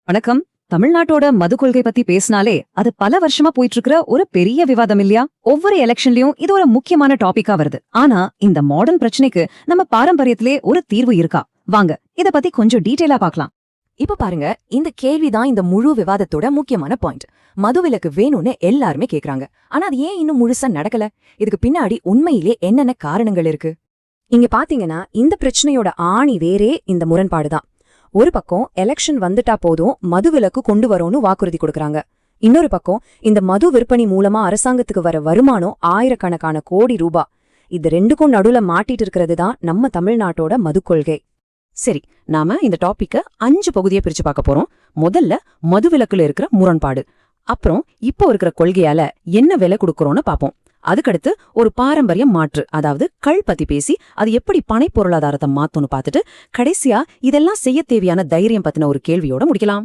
வணக்கம். தமிழ்நாட்டோட மது கொள்கை பத்தி பேசினாலே அது பல வருஷமா போயிட்டு இருக்கிற ஒரு பெரிய விவாதம் இல்லையா? ஒவ்வொரு எலெக்ஷன்லயும் இது ஒரு முக்கியமான டாபிக்கா வருது. ஆனா இந்த மாடர்ன் பிரச்சனைக்கு நம்ம பாரம்பரியத்திலே ஒரு தீர்வு இருக்கா? வாங்க இத பத்தி கொஞ்சம் டீடைலா பார்க்கலாம். இப்ப பாருங்க, இந்த கேள்விதான் இந்த முழு விவாதத்தோட முக்கியமான பாயிண்ட். மதுவிலக்கு வேணும்னு எல்லாருமே கேக்குறாங்க. ஆனா அது ஏன் இன்னும் முழுசா நடக்கல? இதுக்கு பின்னாடி உண்மையிலே என்னென்ன காரணங்கள் இருக்கு? இங்க பாத்தீங்கன்னா இந்த பிரச்சனையோட ஆணி வேறே இந்த முரண்பாடுதான். ஒரு பக்கம் எலெக்ஷன் வந்துட்டா போதும் மதுவிலக்கு கொண்டு வரோம்னு வாக்குறுதி கொடுக்கறாங்க. இன்னொரு பக்கம் இந்த மது விற்பனை மூலமா அரசாங்கத்துக்கு வர வருமானம் ஆயிரக்கணக்கான கோடி ரூபாய். இது ரெண்டுக்கும் நடுவுல மாட்டிட்டு இருக்கிறது தான் நம்ம தமிழ்நாட்டோட மது கொள்கை. சரி, நாம இந்த டாபிக்க 5 பகுதியா பிரிச்சு பார்க்க போறோம். முதல்ல மதுவிலக்குல இருக்கிற முரண்பாடு, அப்புறம் இப்போ இருக்கிற கொள்கையால என்ன விலை கொடுக்கறோம்னு பாப்போம். அதுக்கடுத்து ஒரு பாரம்பரிய மாற்று, அதாவது கள் பத்தி பேசி அது எப்படி பனை பொருளாதாரத்தை மாத்தும்னு பார்த்துட்டு கடைசியா இதெல்லாம் செய்ய தேவையான தைரியம் பத்தின ஒரு கேள்வியோட முடிக்கலாம்.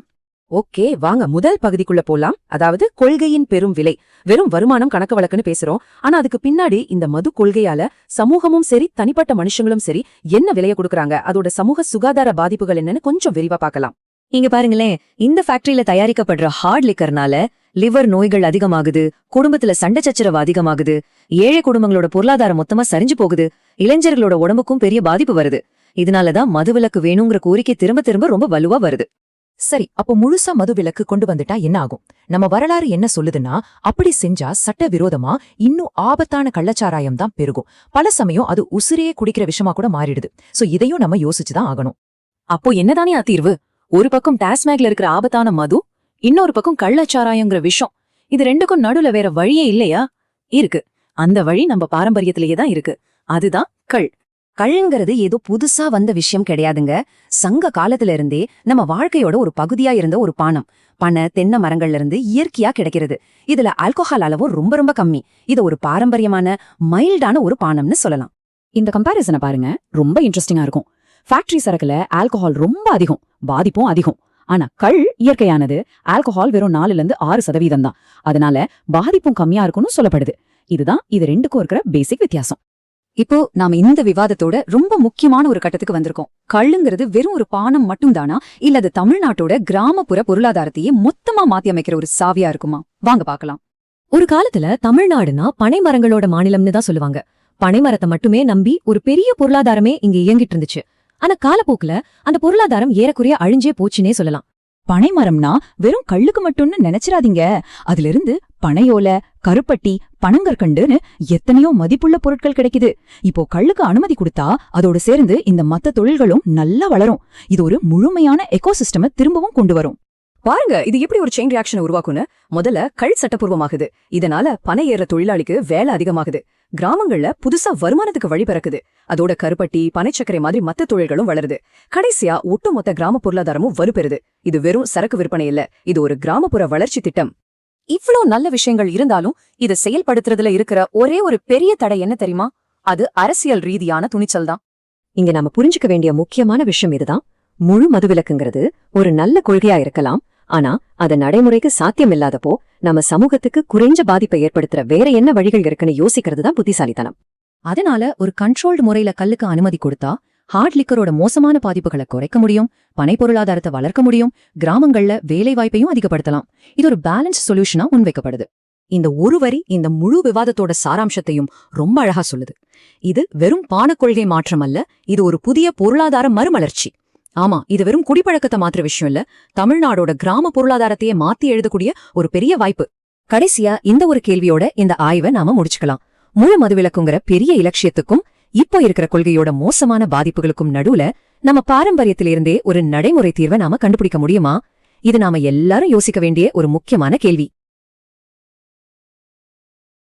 ஓகே, வாங்க முதல் பகுதிக்குள்ள போலாம். அதாவது கொள்கையின் பெரும் விலை. வெறும் வருமானம் கணக்கு வழக்குன்னு பேசுறோம். ஆனா அதுக்கு பின்னாடி இந்த மது கொள்கையால சமூகமும் சரி தனிப்பட்ட மனுஷங்களும் சரி என்ன விலைய கொடுக்கறாங்க, அதோட சமூக சுகாதார பாதிப்புகள் என்னன்னு கொஞ்சம் விரிவா பார்க்கலாம். இங்க பாருங்களேன், இந்த ஃபேக்டரியில தயாரிக்கப்படுற ஹார்ட் லிக்கர்னால லிவர் நோய்கள் அதிகமாகுது, குடும்பத்துல சண்டை சச்சரவு அதிகமாகுது, ஏழை குடும்பங்களோட பொருளாதாரம் மொத்தமா சரிஞ்சு போகுது, இளைஞர்களோட உடம்புக்கும் பெரிய பாதிப்பு வருது. இதனாலதான் மதுவிலக்கு வேணுங்கிற கோரிக்கை திரும்ப திரும்ப ரொம்ப வலுவா வருது. சரி, அப்போ முழுசா மதுவிலக்கு கொண்டு வந்துட்டா என்ன ஆகும்? நம்ம வரலாறு என்ன சொல்லுதுன்னா, அப்படி செஞ்சா சட்ட விரோதமா இன்னும் ஆபத்தான கள்ளச்சாராயம் தான் பெருகும். பல சமயம் அது உசிரையே குடிக்கிற விஷயமா கூட மாறிடுது. சோ இதையும் நம்ம யோசிச்சுதான் ஆகணும். அப்போ என்னதானே தீர்வு? ஒரு பக்கம் டாஸ்மேக்ல இருக்கிற ஆபத்தான மது, இன்னொரு பக்கம் கள்ளச்சாராயங்கிற விஷம். இது ரெண்டுக்கும் நடுவுல வேற வழியே இல்லையா? இருக்கு. அந்த வழி நம்ம பாரம்பரியத்திலேயே தான் இருக்கு. அதுதான் கள். கள்ங்கிறது ஏதோ புதுசா வந்த விஷயம் கிடையாதுங்க. சங்க காலத்துல இருந்தே நம்ம வாழ்க்கையோட ஒரு பகுதியா இருந்த ஒரு பானம். பனை தென்னை மரங்கள்ல இருந்து இயற்கையா கிடைக்கிறது. இதுல ஆல்கோஹால் அளவும் ரொம்ப ரொம்ப கம்மி. இது ஒரு பாரம்பரியமான மைல்டான ஒரு பானம்னு சொல்லலாம். இந்த கம்பாரிசனை பாருங்க, ரொம்ப இன்ட்ரெஸ்டிங்கா இருக்கும். ஃபேக்டரி சரக்குல ஆல்கோஹால் ரொம்ப அதிகம், பாதிப்பும் அதிகம். ஆனா கள் இயற்கையானது, ஆல்கோஹால் வெறும் 4-6% தான். அதனால பாதிப்பும் கம்மியா இருக்கும்னு சொல்லப்படுது. இதுதான் இது ரெண்டுக்கும் இருக்கிற பேசிக் வித்தியாசம். இப்போ நாம இந்த விவாதத்தோட ரொம்ப முக்கியமான ஒரு கட்டத்துக்கு வந்திருக்கோம். கள்ளுங்கிறது வெறும் ஒரு பானம் மட்டும் தானா, இல்ல அது தமிழ்நாட்டோட கிராமப்புற பொருளாதாரத்தையே மொத்தமா மாத்தி அமைக்கிற ஒரு சாவியா இருக்குமா? வாங்க பாக்கலாம். ஒரு காலத்துல தமிழ்நாடுனா பனை மரங்களோட மாநிலம்னு தான் சொல்லுவாங்க. பனைமரத்தை மட்டுமே நம்பி ஒரு பெரிய பொருளாதாரமே இங்க இயங்கிட்டு இருந்துச்சு. ஆனா காலப்போக்குல அந்த பொருளாதாரம் ஏறக்குறைய அழிஞ்சே போச்சுன்னே சொல்லலாம். பனைமரம்னா வெறும் கள்ளுக்கு மட்டும்னு நினைச்சிடாதீங்க. அதுல இருந்து பனையோலை, கருப்பட்டி, பனங்கற்கண்டுன்னு எத்தனையோ மதிப்புள்ள பொருட்கள் கிடைக்குது. இப்போ கள்ளுக்கு அனுமதி கொடுத்தா அதோடு சேர்ந்து இந்த மத்த தொழில்களும் நல்லா வளரும். இது ஒரு முழுமையான எக்கோசிஸ்டம திரும்பவும் கொண்டு வரும். பாருங்க, இது எப்படி ஒரு செயின் ரியாக்ஷன் உருவாக்குன்னு. முதல்ல கள் சட்டப்பூர்வமாகுது. இதனால பனை ஏற தொழிலாளிக்கு வேலை அதிகமாகுது. கிராமங்கள்ல புதுசா வருமானத்துக்கு வழி பிறக்குது. அதோட கருப்பட்டி, பனைச்சக்கரை மாதிரி மத்த தொழில்களும் வளருது. கடைசியா ஒட்டுமொத்த கிராம பொருளாதாரமும் வலுப்பெறுது. இது வெறும் சரக்கு விற்பனை இல்ல, இது ஒரு கிராமப்புற வளர்ச்சி திட்டம். இவ்ளோ நல்ல விஷயங்கள் இருந்தாலும் இதை செயல்படுத்துறதுல இருக்கிற ஒரே ஒரு பெரிய தடை என்ன தெரியுமா? அது அரசியல் ரீதியான துணிச்சல் தான். இங்க நாம புரிஞ்சுக்க வேண்டிய முக்கியமான விஷயம் இதுதான். முழு மதுவிலக்குங்கிறது ஒரு நல்ல கொள்கையா இருக்கலாம். ஆனா அது நடைமுறைக்கு சாத்தியம் இல்லாதப்போ நம்ம சமூகத்துக்கு குறைஞ்ச பாதிப்பை ஏற்படுத்துற வேற என்ன வழிகள் இருக்குன்னு யோசிக்கிறது தான் புத்திசாலித்தனம். அதனால ஒரு கண்ட்ரோல்டு முறையில கல்லுக்கு அனுமதி கொடுத்தா ஹார்ட் லிக்கரோட மோசமான பாதிப்புகளை குறைக்க முடியும், பனை பொருளாதாரத்தை வளர்க்க முடியும், கிராமங்கள்ல வேலை வாய்ப்பையும் அதிகப்படுத்தலாம். இது ஒரு பேலன்ஸ் சொல்யூஷனா முன்வைக்கப்படுது. இந்த ஒரு வரி இந்த முழு விவாதத்தோட சாராம்சத்தையும் ரொம்ப அழகா சொல்லுது. இது வெறும் பான கொள்கை மாற்றம் அல்ல, இது ஒரு புதிய பொருளாதார மறுமலர்ச்சி. ஆமா, இது வெறும் குடிப்பழக்கத்தை மாத்திர விஷயம் இல்ல, தமிழ்நாடோட கிராம பொருளாதாரத்தையே மாத்தி எழுதக்கூடிய ஒரு பெரிய வாய்ப்பு. கடைசியா இந்த ஒரு கேள்வியோட இந்த ஆய்வை நாம முடிச்சுக்கலாம். முழு மதுவிலக்குங்கிற பெரிய இலட்சியத்துக்கும் இப்போ இருக்கிற கொள்கையோட மோசமான பாதிப்புகளுக்கும் நடுவுல நம்ம பாரம்பரியத்திலிருந்தே ஒரு நடைமுறை தீர்வை நாம கண்டுபிடிக்க முடியுமா? இது நாம எல்லாரும் யோசிக்க வேண்டிய ஒரு முக்கியமான கேள்வி.